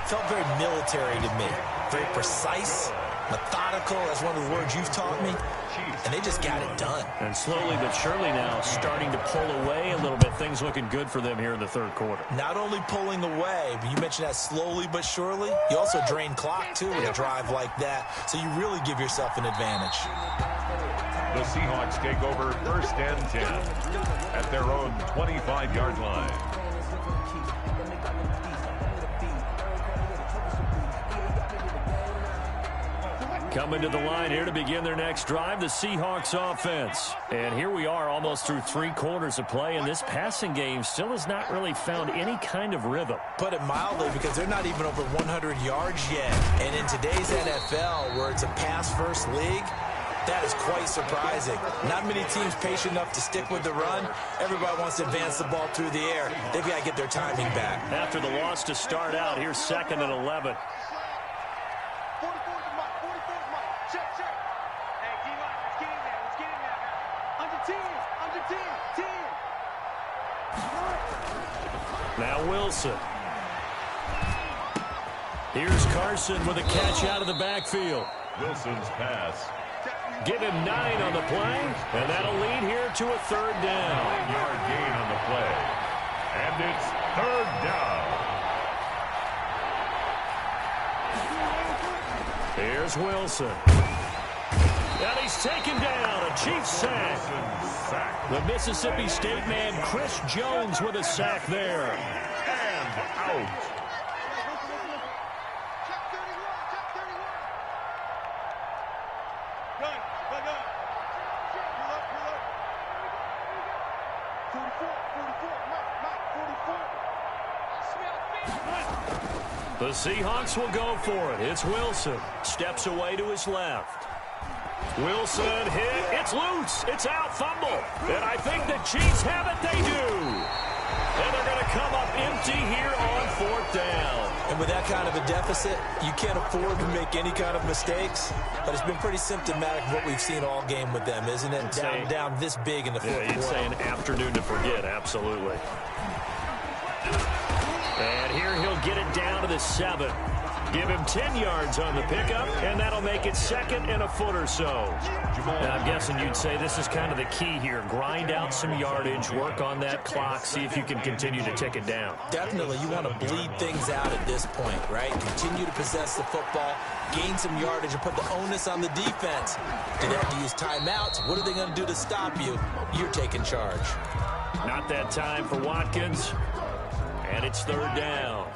felt very military to me. Very precise, methodical. That's one of the words you've taught me. And they just got it done. And slowly but surely now starting to pull away a little bit. Things looking good for them here in the third quarter. Not only pulling away, but you mentioned that slowly but surely. You also drain clock, too, with a drive like that. So you really give yourself an advantage. The Seahawks take over first and 10 at their own 25-yard line. Coming to the line here to begin their next drive, the Seahawks offense. And here we are almost through 3 quarters of play, and this passing game still has not really found any kind of rhythm. Put it mildly, because they're not even over 100 yards yet. And in today's NFL, where it's a pass-first league, that is quite surprising. Not many teams patient enough to stick with the run. Everybody wants to advance the ball through the air. They've got to get their timing back. After the loss to start out, here's 2nd and 11. Now Wilson. Here's Carson with a catch out of the backfield. Wilson's pass. Give him 9 on the play, and that'll lead here to a 3rd down. 9-yard gain on the play. And it's 3rd down. Here's Wilson. And he's taken down. A Chiefs sack. The Mississippi State man, Chris Jones, with a sack there. And out. The Seahawks will go for it. It's Wilson. Steps away to his left. Wilson hit. It's loose. It's out. Fumble. And I think the Chiefs have it. They do. And they're going to come up empty here on 4th down. And with that kind of a deficit, you can't afford to make any kind of mistakes. But it's been pretty symptomatic of what we've seen all game with them, isn't it? Down this big in the fourth quarter. You'd say an afternoon to forget. Absolutely. And here he'll get it down to the 7. Give him 10 yards on the pickup, and that'll make it 2nd and a foot or so. And I'm guessing you'd say this is kind of the key here. Grind out some yardage, work on that clock, see if you can continue to tick it down. Definitely. You want to bleed things out at this point, right? Continue to possess the football, gain some yardage, and put the onus on the defense. Do they have to use timeouts? What are they going to do to stop you? You're taking charge. Not that time for Watkins. And it's 3rd down.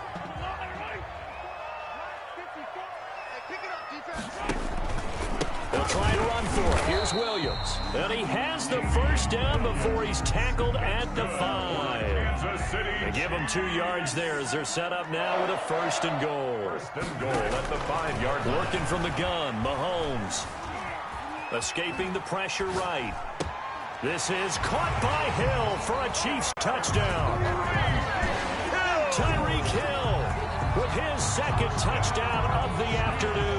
They'll try and run for it. Here's Williams. And he has the 1st down before he's tackled at the 5. They give him 2 yards there as they're set up now with a 1st and goal. 1st and goal at the 5-yard line. Working from the gun, Mahomes. Escaping the pressure right. This is caught by Hill for a Chiefs touchdown. Tyreek Hill with his 2nd touchdown of the afternoon.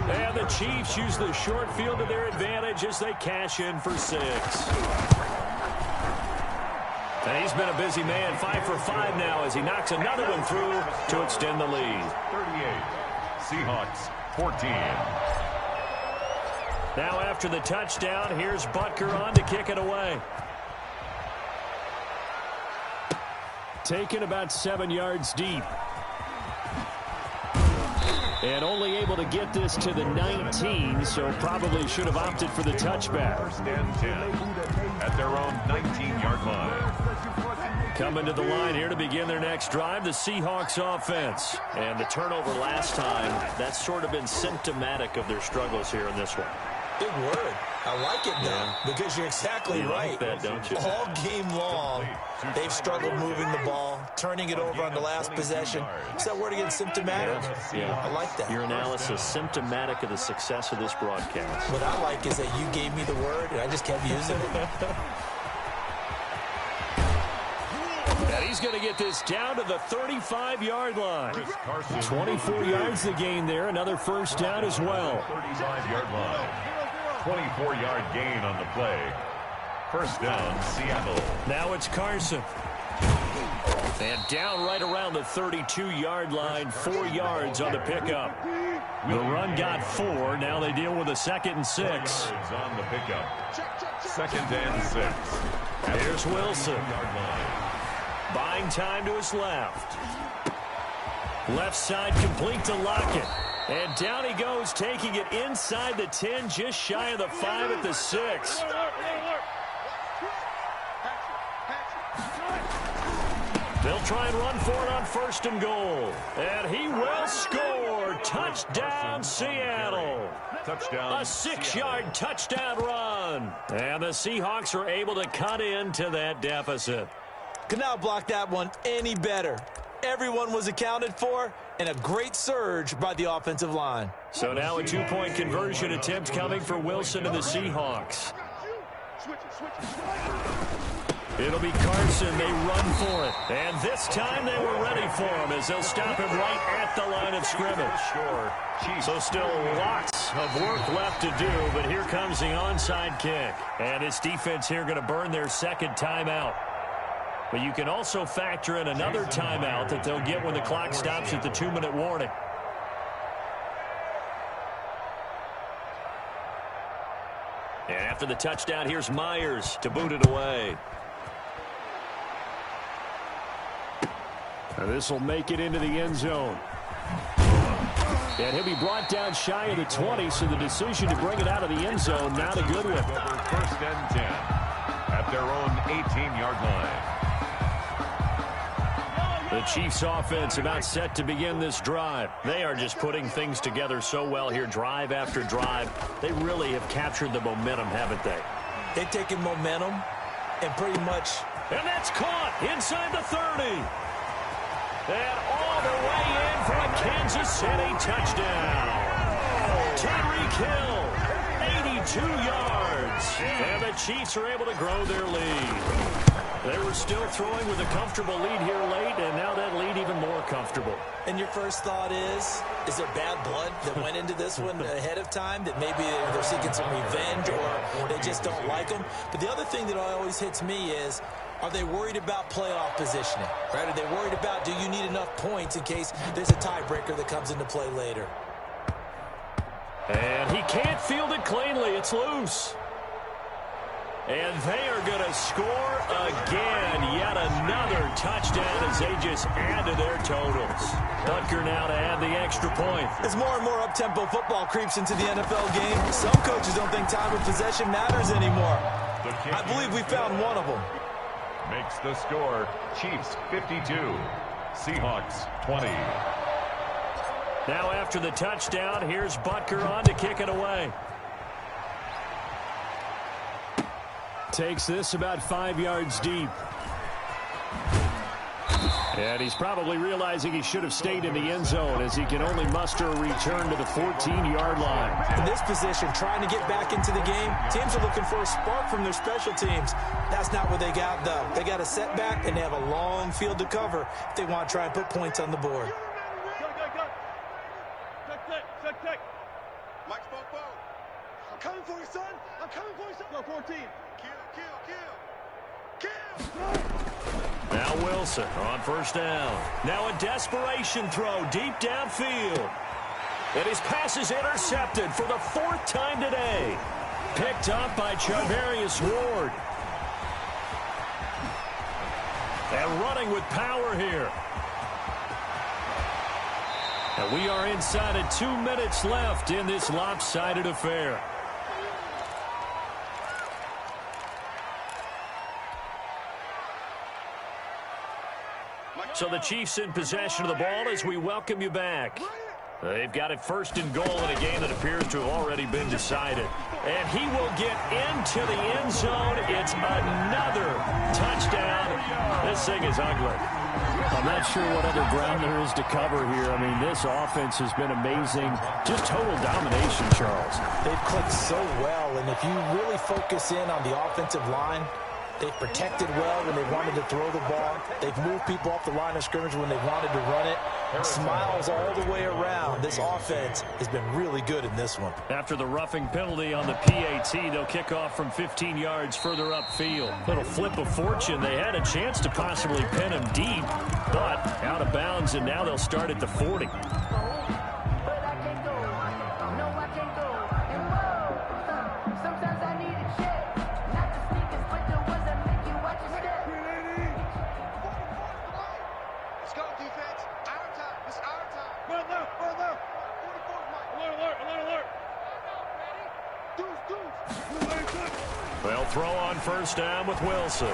And the Chiefs use the short field to their advantage as they cash in for 6. And he's been a busy man, 5 for 5 now as he knocks another one through to extend the lead. 38, Seahawks 14. Now after the touchdown, here's Butker on to kick it away. Taken about 7 yards deep. And only able to get this to the 19, so probably should have opted for the touchback. 1st and 10 at their own 19-yard line. Coming to the line here to begin their next drive, the Seahawks offense. And the turnover last time, that's sort of been symptomatic of their struggles here in this one. Big word. I like it, though, because you're exactly right. Like that, don't you? All game long, they've struggled moving the ball, turning it over on the last possession. Is that word again, symptomatic? Yeah. I like that. Your analysis symptomatic of the success of this broadcast. What I like is that you gave me the word, and I just kept using it. And he's going to get this down to the 35-yard line. 24 yards to gain there. Another first down as well. 35-yard line. 24-yard gain on the play. First down, Seattle. Now it's Carson. And down right around the 32-yard line, 4 yards on the pickup. The run got 4. Now they deal with a 2nd and 6. On the pickup. 2nd and 6. Here's Wilson. Buying time to his left. Left side complete to Lockett. And down he goes, taking it inside the 10, just shy of the 5 at the 6. They'll try and run for it on 1st and goal. And he will score. Touchdown, Seattle. Touchdown. A 6-yard touchdown run. And the Seahawks are able to cut into that deficit. Could not block that one any better. Everyone was accounted for, and a great surge by the offensive line. So now a 2-point conversion attempt coming for Wilson and the Seahawks. It'll be Carson. They run for it. And this time they were ready for him as they'll stop him right at the line of scrimmage. So still lots of work left to do, but here comes the onside kick. And this defense here going to burn their 2nd timeout. But you can also factor in another timeout that they'll get when the clock stops at the 2-minute warning. And after the touchdown, here's Myers to boot it away. And this will make it into the end zone. And he'll be brought down shy of the 20, so the decision to bring it out of the end zone, not a good one. 1st and 10 at their own 18-yard line. The Chiefs offense about set to begin this drive. They are just putting things together so well here, drive after drive. They really have captured the momentum, haven't they? They've taken momentum and pretty much... And that's caught inside the 30. And all the way in for a Kansas City touchdown. Tyreek Hill, 82 yards. And the Chiefs are able to grow their lead. They were still throwing with a comfortable lead here late, and now that lead even more comfortable. And your first thought is there bad blood that went into this one ahead of time, that maybe they're seeking some revenge or they just don't like them? But the other thing that always hits me is, are they worried about playoff positioning? Right? Are they worried about, do you need enough points in case there's a tiebreaker that comes into play later? And he can't field it cleanly. It's loose. And they are going to score again. Yet another touchdown as they just add to their totals. Butker now to add the extra point. As more and more up-tempo football creeps into the NFL game, some coaches don't think time of possession matters anymore. I believe we found one of them. Makes the score Chiefs 52, Seahawks 20. Now after the touchdown, here's Butker on to kick it away. Takes this about 5 yards deep. And he's probably realizing he should have stayed in the end zone as he can only muster a return to the 14-yard line. In this position, trying to get back into the game, teams are looking for a spark from their special teams. That's not what they got, though. They got a setback, and they have a long field to cover if they want to try and put points on the board. Check. Mike spoke ball. I'm coming for you, son. I'm coming for you, son. Go 14. Kill. Now Wilson on first down. Now a desperation throw deep downfield. And his pass is intercepted for the 4th time today. Picked up by Charvarius Ward. And running with power here. And we are inside of 2 minutes left in this lopsided affair. So the Chiefs in possession of the ball as we welcome you back. They've got it first and goal in a game that appears to have already been decided. And he will get into the end zone. It's another touchdown. This thing is ugly. I'm not sure what other ground there is to cover here. I mean, this offense has been amazing. Just total domination, Charles. They've clicked so well, and if you really focus in on the offensive line, they've protected well when they wanted to throw the ball. They've moved people off the line of scrimmage when they wanted to run it. Smiles all the way around. This offense has been really good in this one. After the roughing penalty on the PAT, they'll kick off from 15 yards further upfield. Little flip of fortune. They had a chance to possibly pin him deep, but out of bounds, and now they'll start at the 40. They'll throw on first down with Wilson.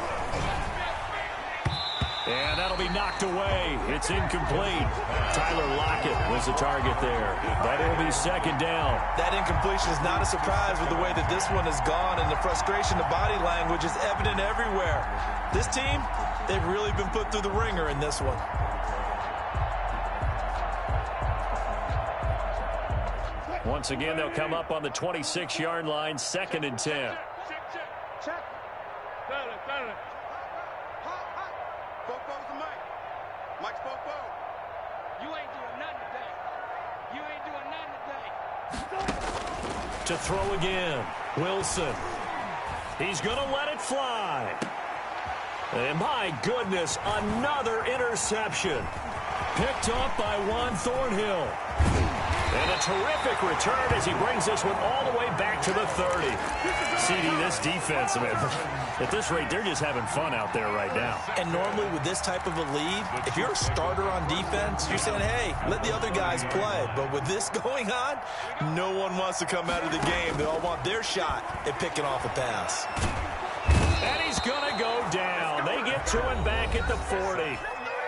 And that'll be knocked away. It's incomplete. Tyler Lockett was the target there. But it'll be second down. That incompletion is not a surprise with the way that this one has gone, and the frustration, the body language is evident everywhere. This team, they've really been put through the ringer in this one. Once again, they'll come up on the 26-yard line, 2nd and 10. Check. Got it. Bofo's the mic. Mike's Bofo. You ain't doing nothing today. To throw again, Wilson. He's going to let it fly. And my goodness, another interception. Picked off by Juan Thornhill. And a terrific return as he brings this one all the way back to the 30. CD, this defense, man, at this rate, they're just having fun out there right now. And normally with this type of a lead, if you're a starter on defense, you're saying, hey, let the other guys play. But with this going on, no one wants to come out of the game. They all want their shot at picking off a pass. And he's going to go down. They get to him back at the 40.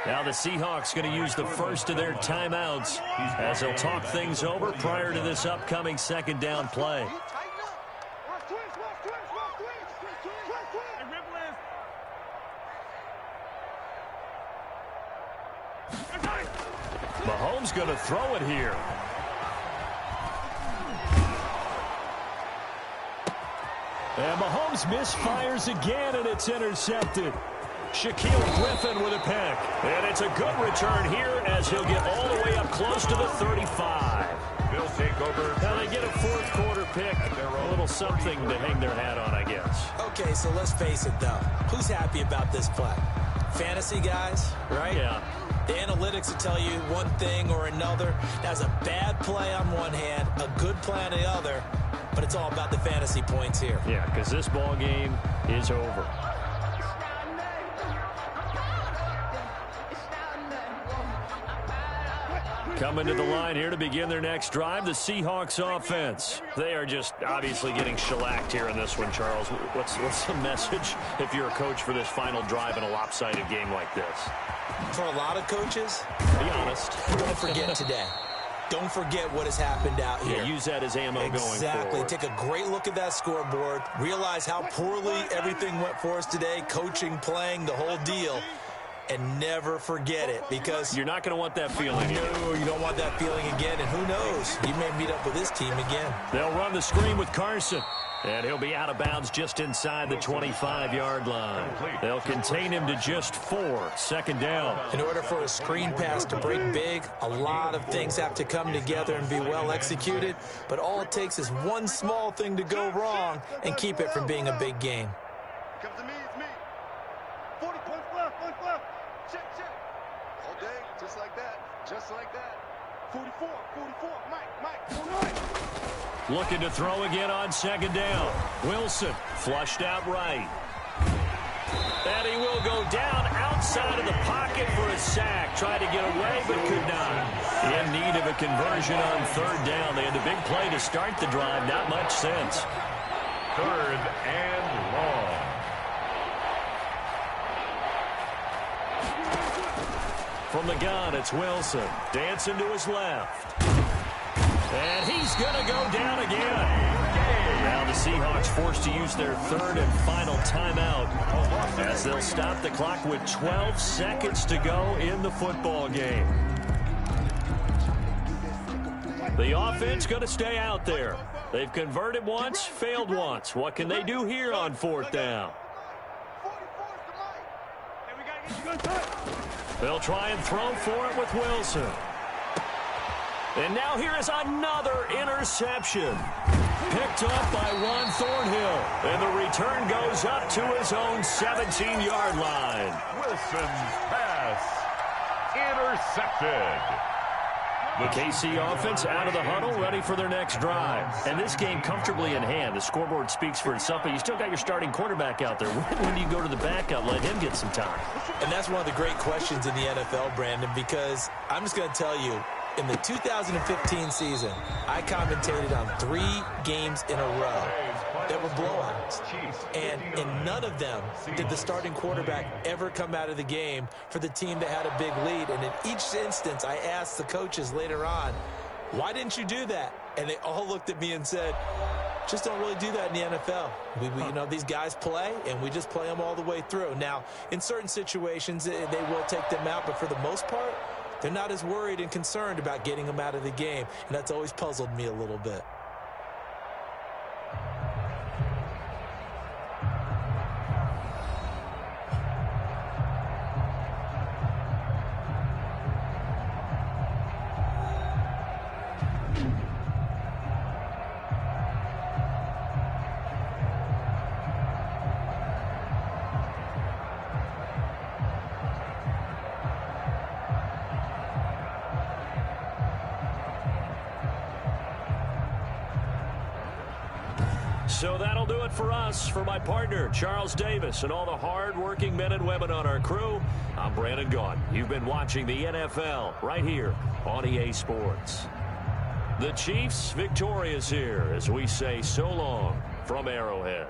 Now the Seahawks going to use the first of their timeouts as they'll talk things over prior to this upcoming second down play. Mahomes going to throw it here. And Mahomes misfires again, and it's intercepted. Shaquille Griffin with a pick. And it's a good return here as he'll get all the way up close to the 35. They'll take over. Now they get a fourth quarter pick. A little something to hang their hat on, I guess. Okay, so let's face it, though. Who's happy about this play? Fantasy guys, right? Yeah. The analytics will tell you one thing or another. That's a bad play on one hand, a good play on the other, but it's all about the fantasy points here. Yeah, because this ball game is over. Coming to the line here to begin their next drive, the Seahawks offense. They are just obviously getting shellacked here in this one, Charles. What's the message if you're a coach for this final drive in a lopsided game like this? For a lot of coaches, be honest. Don't forget today. Don't forget what has happened out here. Yeah, use that as ammo going forward. Exactly. Take a great look at that scoreboard. Realize how poorly everything went for us today, coaching, playing, the whole deal. And never forget it, because you're not going to want that feeling. No, you don't want that feeling again. And who knows? You may meet up with this team again. They'll run the screen with Carson. And he'll be out of bounds just inside the 25-yard line. They'll contain him to just 4. Second down. In order for a screen pass to break big, a lot of things have to come together and be well executed. But all it takes is one small thing to go wrong and keep it from being a big game. Come to me, it's me. 40 points left. Check. All day, just like that. 44, Mike. Looking to throw again on second down. Wilson flushed out right. And he will go down outside of the pocket for a sack. Tried to get away, but could not. In need of a conversion on third down. They had a big play to start the drive. Not much sense. 3rd and long. From the gun, it's Wilson. Dancing to his left. And he's going to go down again. Now the Seahawks forced to use their third and final timeout as they'll stop the clock with 12 seconds to go in the football game. The offense going to stay out there. They've converted once, failed once. What can they do here on fourth down? They'll try and throw for it with Wilson. And now here is another interception. Picked up by Juan Thornhill. And the return goes up to his own 17-yard line. Wilson's pass intercepted. The KC offense out of the huddle, ready for their next drive. And this game comfortably in hand. The scoreboard speaks for itself, but you still got your starting quarterback out there. When do you go to the backup, let him get some time? And that's one of the great questions in the NFL, Brandon, because I'm just going to tell you, in the 2015 season, I commentated on 3 games in a row that were blowouts. And in none of them did the starting quarterback ever come out of the game for the team that had a big lead. And in each instance, I asked the coaches later on, why didn't you do that? And they all looked at me and said, just don't really do that in the NFL. You know, these guys play, and we just play them all the way through. Now, in certain situations, they will take them out, but for the most part, they're not as worried and concerned about getting them out of the game, and that's always puzzled me a little bit. So that'll do it for us. For my partner, Charles Davis, and all the hard-working men and women on our crew, I'm Brandon Gaudin. You've been watching the NFL right here on EA Sports. The Chiefs victorious here as we say so long from Arrowhead.